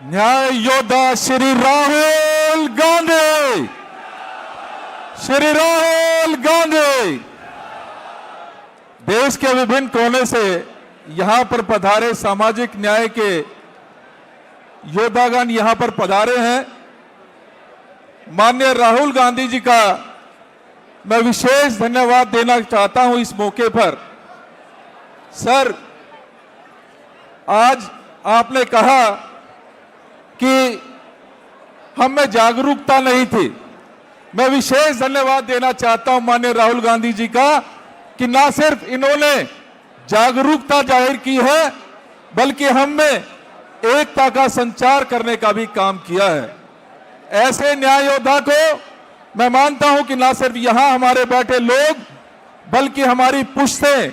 न्याय योद्धा श्री राहुल गांधी, श्री राहुल गांधी देश के विभिन्न कोने से यहां पर पधारे सामाजिक न्याय के योद्धागण यहां पर पधारे हैं। माननीय राहुल गांधी जी का मैं विशेष धन्यवाद देना चाहता हूं इस मौके पर। सर, आज आपने कहा कि हम में जागरूकता नहीं थी। मैं विशेष धन्यवाद देना चाहता हूं माननीय राहुल गांधी जी का कि ना सिर्फ इन्होंने जागरूकता जाहिर की है बल्कि हम में एकता का संचार करने का भी काम किया है। ऐसे न्याय योद्धा को मैं मानता हूं कि ना सिर्फ यहां हमारे बैठे लोग बल्कि हमारी पुश्तें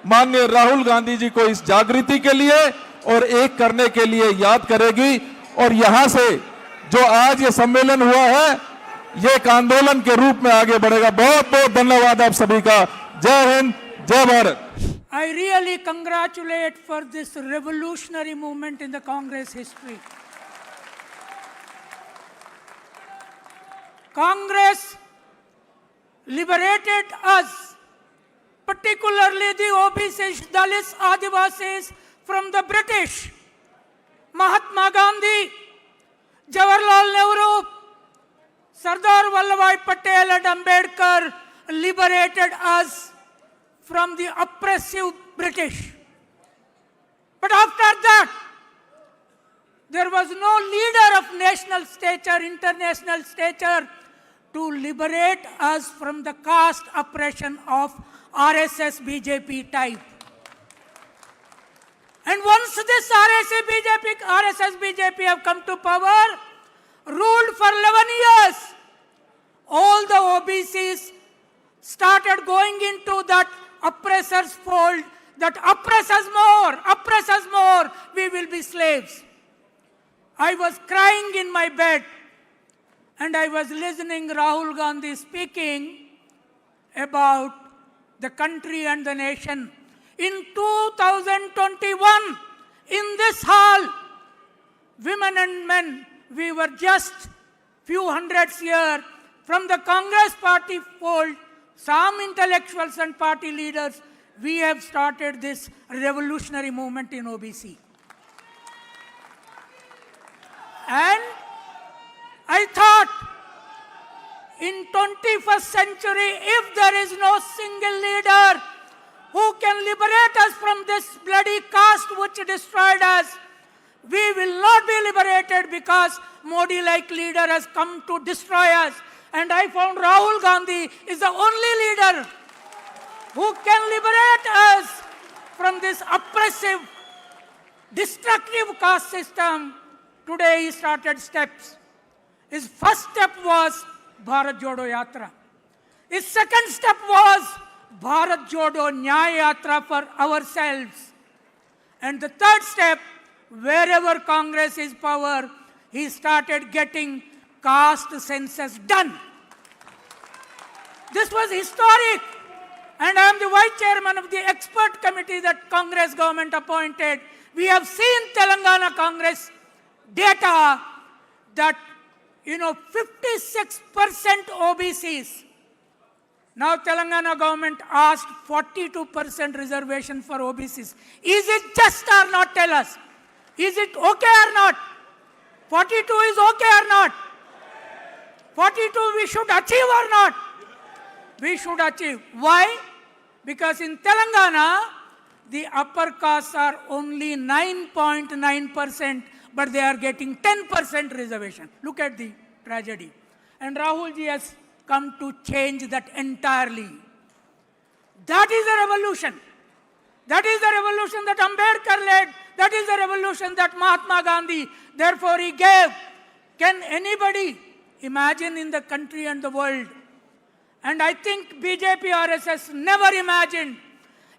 माननीय राहुल गांधी जी को इस जागृति के लिए और एक करने के लिए याद करेगी। और यहां से जो आज ये सम्मेलन हुआ है ये एक आंदोलन के रूप में आगे बढ़ेगा। बहुत बहुत धन्यवाद आप सभी का। जय हिंद, जय Bharat. I really congratulate for this revolutionary movement in the Congress history. Congress liberated us, particularly the OBCs, Dalits, Adivasis from the British. Mahatma Gandhi, Jawaharlal Nehru, Sardar Vallabhbhai Patel and Ambedkar liberated us from the oppressive British. But after that, there was no leader of national stature, international stature to liberate us from the caste oppression of RSS BJP type. And once this RSS BJP have come to power, ruled for 11 years, all the OBCs started going into that oppressor's fold, that oppress us more, we will be slaves. I was crying in my bed and I was listening Rahul Gandhi speaking about the country and the nation. In 2021, in this hall, women and men, we were just few hundreds here from the Congress party fold, some intellectuals and party leaders, we have started this revolutionary movement in OBC. And I thought, in 21st century, if there is no single leader who can liberate us from this bloody caste which destroyed us, we will not be liberated because Modi-like leader has come to destroy us. And I found Rahul Gandhi is the only leader who can liberate us from this oppressive, destructive caste system. Today he started steps. His first step was Bharat Jodo Yatra. His second step was Bharat Jodo Nyaya Yatra for ourselves. And the third step, wherever Congress is power, he started getting caste census done. This was historic. And I am the vice chairman of the expert committee that Congress government appointed. We have seen Telangana Congress data that 56% OBCs. Now Telangana government asked 42% reservation for OBCs. Is it just or not? Tell us. Is it okay or not? 42 is okay or not? 42 we should achieve or not? We should achieve. Why? Because in Telangana, the upper castes are only 9.9%, but they are getting 10% reservation. Look at the tragedy. And Rahul ji has come to change that entirely. That is a revolution. That is the revolution that Ambedkar led. That is the revolution that Mahatma Gandhi, therefore he gave. Can anybody imagine in the country and the world? And I think BJP RSS never imagined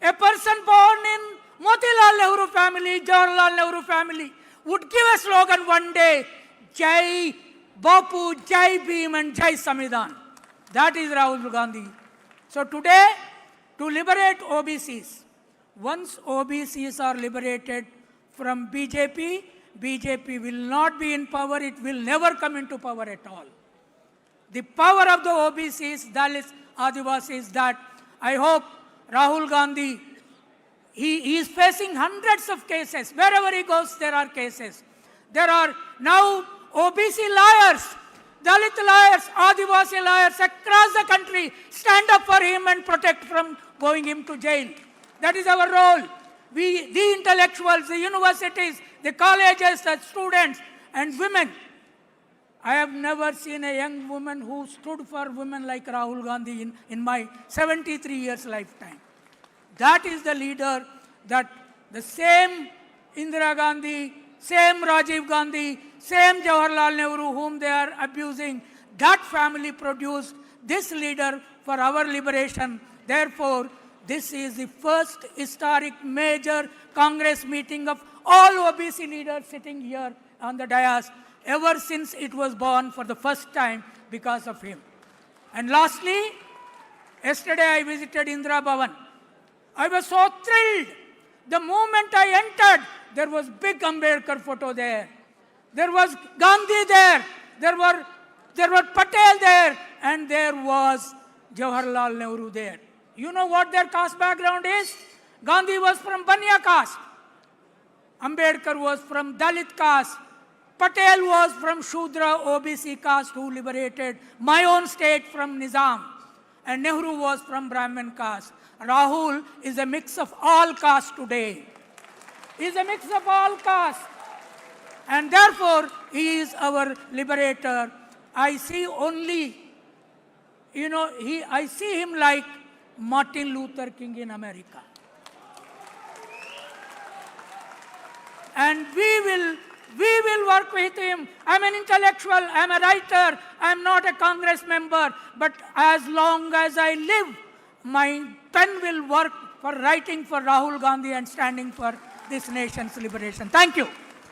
a person born in Motilal Nehru family, Jawaharlal Nehru family, would give a slogan one day, Jai Bapu, Jai Bhim and Jai Samvidhan. That is Rahul Gandhi. So today, to liberate OBCs, once OBCs are liberated from BJP, BJP will not be in power. It will never come into power at all. The power of the OBCs, Dalits, Adivasis, that I hope Rahul Gandhi, he is facing hundreds of cases. Wherever he goes, there are cases. There are now OBC lawyers, Dalit lawyers, Adivasi lawyers across the country stand up for him and protect from going him to jail. That is our role. We, the intellectuals, the universities, the colleges, the students and women. I have never seen a young woman who stood for women like Rahul Gandhi in my 73 years lifetime. That is the leader that the same Indira Gandhi, same Rajiv Gandhi, same Jawaharlal Nehru whom they are abusing, that family produced this leader for our liberation. Therefore, this is the first historic major Congress meeting of all OBC leaders sitting here on the dais ever since it was born for the first time because of him. And lastly, yesterday I visited Indira Bhavan. I was so thrilled. The moment I entered, there was big Ambedkar photo there. There was Gandhi there. There were Patel there. And there was Jawaharlal Nehru there. You know what their caste background is? Gandhi was from Banya caste. Ambedkar was from Dalit caste. Patel was from Shudra OBC caste who liberated my own state from Nizam. And Nehru was from Brahmin caste. Rahul is a mix of all castes today. He is a mix of all castes. And therefore, he is our liberator. I see only, I see him like Martin Luther King in America. And we will work with him. I'm an intellectual, I'm a writer, I'm not a Congress member, but as long as I live, my pen will work for writing for Rahul Gandhi and standing for this nation's liberation. Thank you.